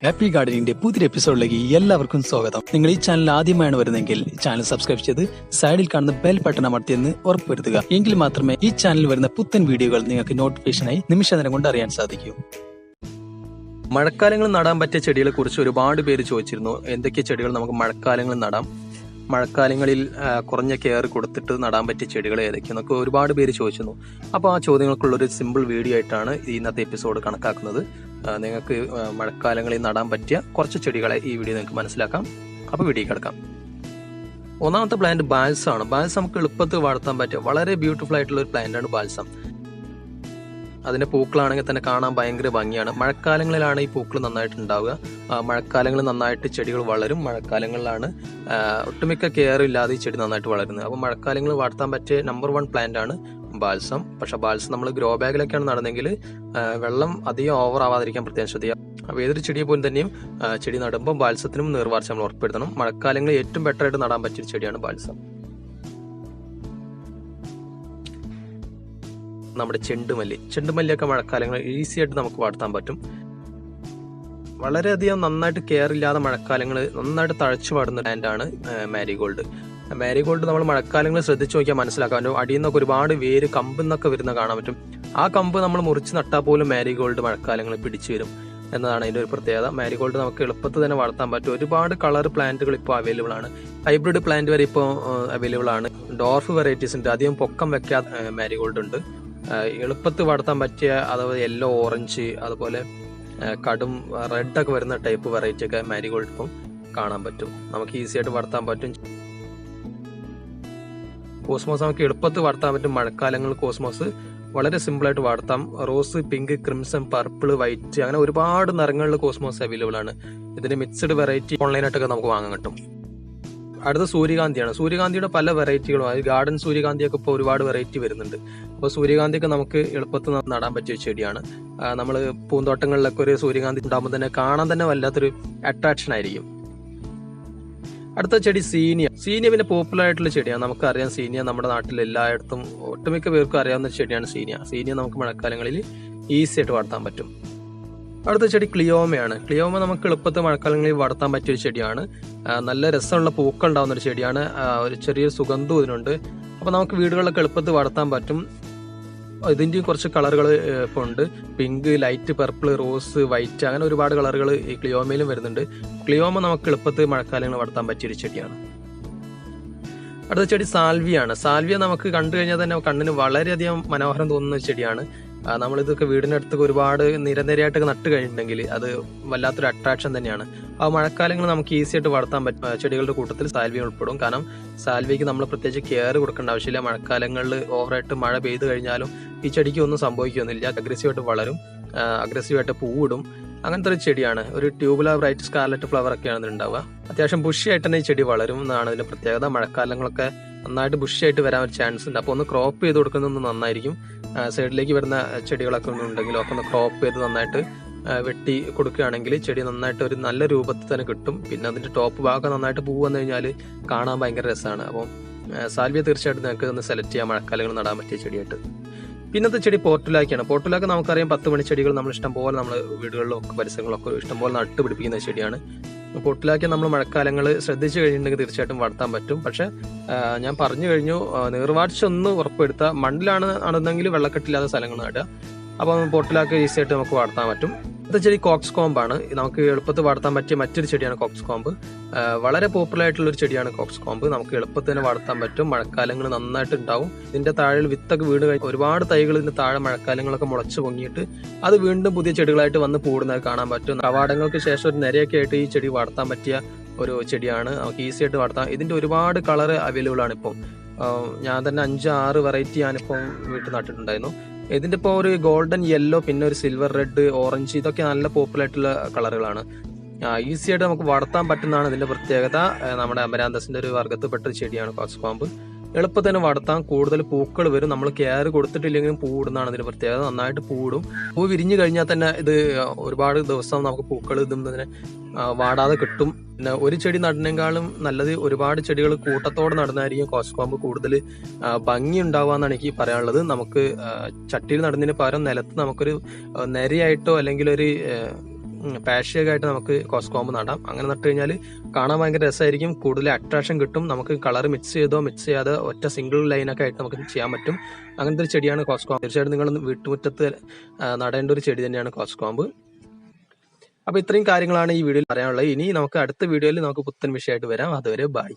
Happy ഗാർഡനിന്റെ പുതിയ എപ്പിസോഡിലേക്ക് എല്ലാവർക്കും സ്വാഗതം. നിങ്ങൾ ഈ ചാനൽ ആദ്യമായാണ് വരുന്നതെങ്കിൽ ചാനൽ സബ്സ്ക്രൈബ് ചെയ്ത് സൈഡിൽ കാണുന്ന ബെൽ ബട്ടൺ അമർത്തിയെന്ന് ഉറപ്പുവരുത്തുക. എങ്കിൽ മാത്രമേ ഈ ചാനലിൽ വരുന്ന പുത്തൻ വീഡിയോകൾ നിങ്ങൾക്ക് നോട്ടിഫിക്കേഷനായി നിമിഷനേരം കൊണ്ട് അറിയാൻ സാധിക്കൂ. മഴക്കാലങ്ങളിൽ നടാൻ പറ്റിയ ചെടികളെ കുറിച്ച് ഒരുപാട് പേര് ചോദിച്ചിരുന്നു. എന്തൊക്കെ ചെടികൾ നമുക്ക് മഴക്കാലങ്ങളിൽ നടാം, മഴക്കാലങ്ങളിൽ കുറഞ്ഞ കെയർ കൊടുത്തിട്ട് നടാൻ പറ്റിയ ചെടികൾ ഏതൊക്കെയെന്നൊക്കെ ഒരുപാട് പേര് ചോദിച്ചിരുന്നു. അപ്പോൾ ആ ചോദ്യങ്ങൾക്കുള്ളൊരു സിമ്പിൾ വീഡിയോ ആയിട്ടാണ് ഇന്നത്തെ എപ്പിസോഡ് കണക്കാക്കുന്നത്. നിങ്ങൾക്ക് മഴക്കാലങ്ങളിൽ നടാൻ പറ്റിയ കുറച്ച് ചെടികളെ ഈ വീഡിയോ നിങ്ങൾക്ക് മനസ്സിലാക്കാം. അപ്പോൾ വീഡിയോ കിടക്കാം. ഒന്നാമത്തെ പ്ലാന്റ് ബാൽസം ആണ്. ബാൽസം നമുക്ക് എളുപ്പത്തിൽ വളർത്താൻ പറ്റിയ വളരെ ബ്യൂട്ടിഫുൾ ആയിട്ടുള്ള ഒരു പ്ലാന്റ് ആണ് ബാൽസം. അതിന്റെ പൂക്കളാണെങ്കിൽ തന്നെ കാണാൻ ഭയങ്കര ഭംഗിയാണ്. മഴക്കാലങ്ങളിലാണ് ഈ പൂക്കൾ നന്നായിട്ട് ഉണ്ടാവുക. മഴക്കാലങ്ങളിൽ നന്നായിട്ട് ചെടികൾ വളരും. മഴക്കാലങ്ങളിലാണ് ഒട്ടുമിക്ക കെയർ ഇല്ലാതെ ഈ ചെടി നന്നായിട്ട് വളരുന്നത്. അപ്പോൾ മഴക്കാലങ്ങളിൽ വളർത്താൻ പറ്റിയ നമ്പർ 1 പ്ലാന്റ് ആണ് ബാൽസം. പക്ഷെ ബാൽസം നമ്മൾ ഗ്രോ ബാഗിലൊക്കെയാണ് നടന്നെങ്കിൽ വെള്ളം അധികം ഓവർ ആവാതിരിക്കാൻ പ്രത്യേകം ശ്രദ്ധിക്കുക. അപ്പോൾ ഏതൊരു ചെടിയെ പോലും തന്നെയും ചെടി നടുമ്പോൾ ബാൽസത്തിനും നീർവാർച്ച നമ്മൾ ഉറപ്പെടുത്തണം. മഴക്കാലങ്ങളിൽ ഏറ്റവും ബെറ്റർ ആയിട്ട് നടാൻ പറ്റിയ ചെടിയാണ് ബാൽസം. നമ്മുടെ ചെണ്ടുമല്ലിയൊക്കെ മഴക്കാലങ്ങളിൽ ഈസി ആയിട്ട് നമുക്ക് വളർത്താൻ പറ്റും. വളരെയധികം നന്നായിട്ട് കെയർ ഇല്ലാതെ മഴക്കാലങ്ങളിൽ നന്നായിട്ട് തഴച്ചു പാടുന്ന പ്ലാന്റാണ് മാരിഗോൾഡ്. മാരിഗോൾഡ് നമ്മൾ മഴക്കാലങ്ങളിൽ ശ്രദ്ധിച്ചു നോക്കിയാൽ മനസ്സിലാക്കാം. അതിന്റെ അടിയിൽ നിന്നൊക്കെ ഒരുപാട് വേര് കമ്പെന്നൊക്കെ വരുന്ന കാണാൻ പറ്റും. ആ കമ്പ് നമ്മൾ മുറിച്ച് നട്ടാൽ പോലും മാരിഗോൾഡ് മഴക്കാലങ്ങളിൽ പിടിച്ചു വരും എന്നതാണ് അതിന്റെ ഒരു പ്രത്യേകത. മാരിഗോൾഡ് നമുക്ക് എളുപ്പത്തിൽ തന്നെ വളർത്താൻ പറ്റും. ഒരുപാട് കളർ പ്ലാന്റുകൾ ഇപ്പോൾ അവൈലബിൾ ആണ്. ഹൈബ്രിഡ് പ്ലാന്റ് വരെ ഇപ്പോൾ അവൈലബിൾ ആണ്. ഡോർഫ് വെറൈറ്റീസ് ഉണ്ട്. അധികം പൊക്കം വെക്കാത്ത മാരിഗോൾഡ് ഉണ്ട്. എളുപ്പത്തിൽ വളർത്താൻ പറ്റിയ അഥവാ യെല്ലോ, ഓറഞ്ച്, അതുപോലെ കടും റെഡ് ഒക്കെ വരുന്ന ടൈപ്പ് വെറൈറ്റി ഒക്കെ മാരിഗോൾഡ് ഇപ്പം കാണാൻ പറ്റും. നമുക്ക് ഈസി ആയിട്ട് വളർത്താൻ പറ്റും. കോസ്മോസ് നമുക്ക് എളുപ്പത്തിൽ വളർത്താൻ പറ്റും. മഴക്കാലങ്ങളിൽ കോസ്മോസ് വളരെ സിമ്പിൾ ആയിട്ട് വളർത്താം. Rose, pink, crimson, purple, white അങ്ങനെ ഒരുപാട് നിറങ്ങളിൽ കോസ്മോസ് അവൈലബിൾ ആണ്. ഇതിന്റെ മിക്സ്ഡ് വെറൈറ്റി ഓൺലൈനായിട്ടൊക്കെ നമുക്ക് വാങ്ങാൻ കിട്ടും. അടുത്ത സൂര്യകാന്തിയാണ്. സൂര്യകാന്തിയുടെ പല വെറൈറ്റികളും, അത് ഗാർഡൻ സൂര്യകാന്തിയൊക്കെ ഇപ്പോൾ ഒരുപാട് വെറൈറ്റി വരുന്നുണ്ട്. അപ്പോൾ സൂര്യകാന്തിയൊക്കെ നമുക്ക് എളുപ്പത്തിൽ നടാൻ പറ്റിയ ചെടിയാണ്. നമ്മൾ പൂന്തോട്ടങ്ങളിലൊക്കെ ഒരു സൂര്യകാന്തി ഉണ്ടാകുമ്പോൾ തന്നെ കാണാൻ തന്നെ വല്ലാത്തൊരു അട്രാക്ഷൻ ആയിരിക്കും. അടുത്ത ചെടി സീനിയ. പിന്നെ പോപ്പുലർ ആയിട്ടുള്ള ചെടിയാണ്. നമുക്കറിയാം സീനിയ നമ്മുടെ നാട്ടിൽ എല്ലായിടത്തും ഒട്ടുമിക്ക പേർക്കും അറിയാവുന്ന ചെടിയാണ് സീനിയ നമുക്ക് മഴക്കാലങ്ങളിൽ ഈസി ആയിട്ട് വളർത്താൻ പറ്റും. അടുത്ത ചെടി ക്ലിയോമയാണ്. ക്ലിയോമ നമുക്ക് എളുപ്പത്തിൽ മഴക്കാലങ്ങളിൽ വളർത്താൻ പറ്റിയ ഒരു ചെടിയാണ്. നല്ല രസമുള്ള പൂക്കൾ ഉണ്ടാവുന്ന ഒരു ചെടിയാണ്. ഒരു ചെറിയൊരു സുഗന്ധവും ഇതിനുണ്ട്. അപ്പോൾ നമുക്ക് വീടുകളിലൊക്കെ എളുപ്പത്തിൽ വളർത്താൻ പറ്റും. ഇതിൻ്റെയും കുറച്ച് കളറുകൾ ഇപ്പോൾ ഉണ്ട്. Pink, light purple, rose, white അങ്ങനെ ഒരുപാട് കളറുകൾ ഈ ക്ലിയോമയിലും വരുന്നുണ്ട്. ക്ലിയോമ നമുക്ക് എളുപ്പത്തിൽ മഴക്കാലങ്ങളിൽ വളർത്താൻ പറ്റിയൊരു ചെടിയാണ്. അടുത്ത ചെടി സാൽവിയാണ്. സാൽവിയ നമുക്ക് കണ്ടു കഴിഞ്ഞാൽ തന്നെ കണ്ണിന് വളരെയധികം മനോഹരം തോന്നുന്ന ഒരു ചെടിയാണ്. നമ്മളിതൊക്കെ വീടിനടുത്തൊക്കെ ഒരുപാട് നിരനിരയായിട്ടൊക്കെ നട്ട് കഴിഞ്ഞിട്ടുണ്ടെങ്കിൽ അത് വല്ലാത്തൊരു അട്രാക്ഷൻ തന്നെയാണ്. ആ മഴക്കാലങ്ങളിൽ നമുക്ക് ഈസി ആയിട്ട് വളർത്താൻ പറ്റും. ചെടികളുടെ കൂട്ടത്തിൽ സാൽവിയ ഉൾപ്പെടും. കാരണം സാൽവിയക്ക് നമ്മൾ പ്രത്യേകിച്ച് കെയർ കൊടുക്കേണ്ട ആവശ്യമില്ല. മഴക്കാലങ്ങളിൽ ഓവറായിട്ട് മഴ പെയ്ത് കഴിഞ്ഞാലും ഈ ചെടിക്ക് ഒന്നും സംഭവിക്കുകയൊന്നുമില്ല. അഗ്രസീവായിട്ട് വളരും, അഗ്രസീവായിട്ട് പൂവിടും. അങ്ങനത്തെ ഒരു ചെടിയാണ്. ഒരു ട്യൂബുലർ ബ്രൈറ്റ് സ്കാർലറ്റ് ഫ്ലവർ ഒക്കെയാണ് ഉണ്ടാവുക. അത്യാവശ്യം ബുഷിയായിട്ട് തന്നെ ഈ ചെടി വളരും എന്നാണ് ഇതിന്റെ പ്രത്യേകത. മഴക്കാലങ്ങളൊക്കെ നന്നായിട്ട് ബുഷിയായിട്ട് വരാൻ ഒരു ചാൻസ് ഉണ്ട്. അപ്പോൾ ഒന്ന് ക്രോപ്പ് ചെയ്ത് കൊടുക്കുന്നത് നന്നായിരിക്കും. സൈഡിലേക്ക് വരുന്ന ചെടികളൊക്കെ ഉണ്ടെങ്കിൽ ഒക്കെ ഒന്ന് ക്രോപ്പ് ചെയ്ത് നന്നായിട്ട് വെട്ടി കൊടുക്കുകയാണെങ്കിൽ ചെടി നന്നായിട്ട് ഒരു നല്ല രൂപത്തിൽ തന്നെ കിട്ടും. പിന്നെ അതിന്റെ ടോപ്പ് ഭാഗം നന്നായിട്ട് പൂ വന്നു കഴിഞ്ഞാൽ കാണാൻ ഭയങ്കര രസമാണ്. അപ്പോൾ സാൽവിയ തീർച്ചയായിട്ടും നിങ്ങൾക്ക് ഒന്ന് സെലക്ട് ചെയ്യാം മഴക്കാലങ്ങൾ നടാൻ പറ്റിയ ചെടിയായിട്ട്. പിന്നത്തെ ചെടി പോർട്ടുലാക്കയാണ്. പോർട്ടുലാക്ക നമുക്കറിയാം 10 മണി ചെടികൾ നമ്മൾ ഇഷ്ടംപോലെ നമ്മൾ വീടുകളിലും ഒക്കെ പരിസരങ്ങളിലൊക്കെ ഇഷ്ടംപോലെ നട്ട് പിടിപ്പിക്കുന്ന ചെടിയാണ്. പോർട്ടുലാക്ക നമ്മൾ മഴക്കാലങ്ങൾ ശ്രദ്ധിച്ചു കഴിഞ്ഞിട്ടുണ്ടെങ്കിൽ തീർച്ചയായിട്ടും വളർത്താൻ പറ്റും. പക്ഷെ ഞാൻ പറഞ്ഞു കഴിഞ്ഞു, നീർവാർച്ച ഒന്ന് ഉറപ്പെടുത്തുക. മണ്ണിലാണ് നടന്നെങ്കിൽ വെള്ളക്കെട്ടില്ലാത്ത സ്ഥലങ്ങൾ നടുക. അപ്പം പോർട്ടുലാക്ക ഈസി ആയിട്ട് നമുക്ക് വളർത്താൻ പറ്റും. അടുത്ത ചെടി കോക്സ് കോമ്പാണ്. നമുക്ക് എളുപ്പത്തിൽ വളർത്താൻ പറ്റിയ മറ്റൊരു ചെടിയാണ് കോക്സ് കോമ്പ്. വളരെ പോപ്പുലർ ആയിട്ടുള്ള ഒരു ചെടിയാണ് കോക്സ് കോമ്പ്. നമുക്ക് എളുപ്പത്തിൽ തന്നെ വളർത്താൻ പറ്റും. മഴക്കാലങ്ങൾ നന്നായിട്ട് ഉണ്ടാവും. ഇതിന്റെ താഴെ വിത്തൊക്കെ വീട് കഴിഞ്ഞ് ഒരുപാട് തൈകൾ ഇതിന്റെ താഴെ മഴക്കാലങ്ങളൊക്കെ മുളച്ചു പൊങ്ങിയിട്ട് അത് വീണ്ടും പുതിയ ചെടികളായിട്ട് വന്ന് കൂടുന്നത് കാണാൻ പറ്റും. കവാടങ്ങൾക്ക് ശേഷം ഒരു നിരയൊക്കെ ആയിട്ട് ഈ ചെടി വളർത്താൻ പറ്റിയ ഒരു ചെടിയാണ്. നമുക്ക് ഈസി ആയിട്ട് വളർത്താം. ഇതിന്റെ ഒരുപാട് കളർ അവൈലബിൾ ആണ് ഇപ്പം. ഞാൻ തന്നെ 5-6 വെറൈറ്റി ഞാനിപ്പം വീട്ടിൽ നട്ടിട്ടുണ്ടായിരുന്നു. ഇതിന്റെ ഇപ്പോൾ ഒരു ഗോൾഡൻ യെല്ലോ, പിന്നെ ഒരു സിൽവർ റെഡ്, ഓറഞ്ച്, ഇതൊക്കെ നല്ല പോപ്പുലർ ആയിട്ടുള്ള കളറുകളാണ്. ഈസി ആയിട്ട് നമുക്ക് വളർത്താൻ പറ്റുന്നതാണ് ഇതിന്റെ പ്രത്യേകത. നമ്മുടെ അമരാന്തസിന്റെ ഒരു വർഗത്തിൽപ്പെട്ട ചെടിയാണ് കോക്സ് കോമ്പ്. എളുപ്പത്തിൽ തന്നെ വളർത്താൻ, കൂടുതൽ പൂക്കൾ വരും. നമ്മൾ കെയർ കൊടുത്തിട്ടില്ലെങ്കിലും പൂവിടുന്നതാണ് ഇതിന്റെ പ്രത്യേകത. നന്നായിട്ട് പൂവിടും. പൂ വിരിഞ്ഞു കഴിഞ്ഞാൽ തന്നെ ഇത് ഒരുപാട് ദിവസം നമുക്ക് പൂക്കൾ ഇതുന്നതിന് വാടാതെ കിട്ടും. പിന്നെ ഒരു ചെടി നടുന്നേക്കാളും നല്ലത് ഒരുപാട് ചെടികൾ കൂട്ടത്തോടെ നടുന്നതായിരിക്കും കോക്സ് കോമ്പ് കൂടുതൽ ഭംഗി ഉണ്ടാവുക എന്നാണ് എനിക്ക് പറയാനുള്ളത്. നമുക്ക് ചട്ടിയിൽ നടുന്നതിന് പകരം നിലത്ത് നമുക്കൊരു നിരയായിട്ടോ അല്ലെങ്കിൽ ഒരു പാഷ്യൊക്കെ ആയിട്ട് നമുക്ക് കോസ്കോമ്പ് നടാം. അങ്ങനെ നട്ട് കഴിഞ്ഞാൽ കാണാൻ ഭയങ്കര രസമായിരിക്കും, കൂടുതൽ അട്രാക്ഷൻ കിട്ടും. നമുക്ക് കളർ മിക്സ് ചെയ്തോ മിക്സ് ചെയ്യാതെ ഒറ്റ സിംഗിൾ ലൈനൊക്കെ ആയിട്ട് നമുക്ക് ചെയ്യാൻ പറ്റും. അങ്ങനത്തെ ഒരു ചെടിയാണ് കോസ്കോമ്പ്. തീർച്ചയായിട്ടും നിങ്ങൾ വീട്ടുമുറ്റത്ത് നടേണ്ട ഒരു ചെടി തന്നെയാണ് കോസ്കോമ്പ്. അപ്പൊ ഇത്രയും കാര്യങ്ങളാണ് ഈ വീഡിയോയിൽ പറയാനുള്ളത്. ഇനി നമുക്ക് അടുത്ത വീഡിയോയിൽ നമുക്ക് പുത്തൻ വിഷയമായിട്ട് വരാം. അതുവരെ ബൈ.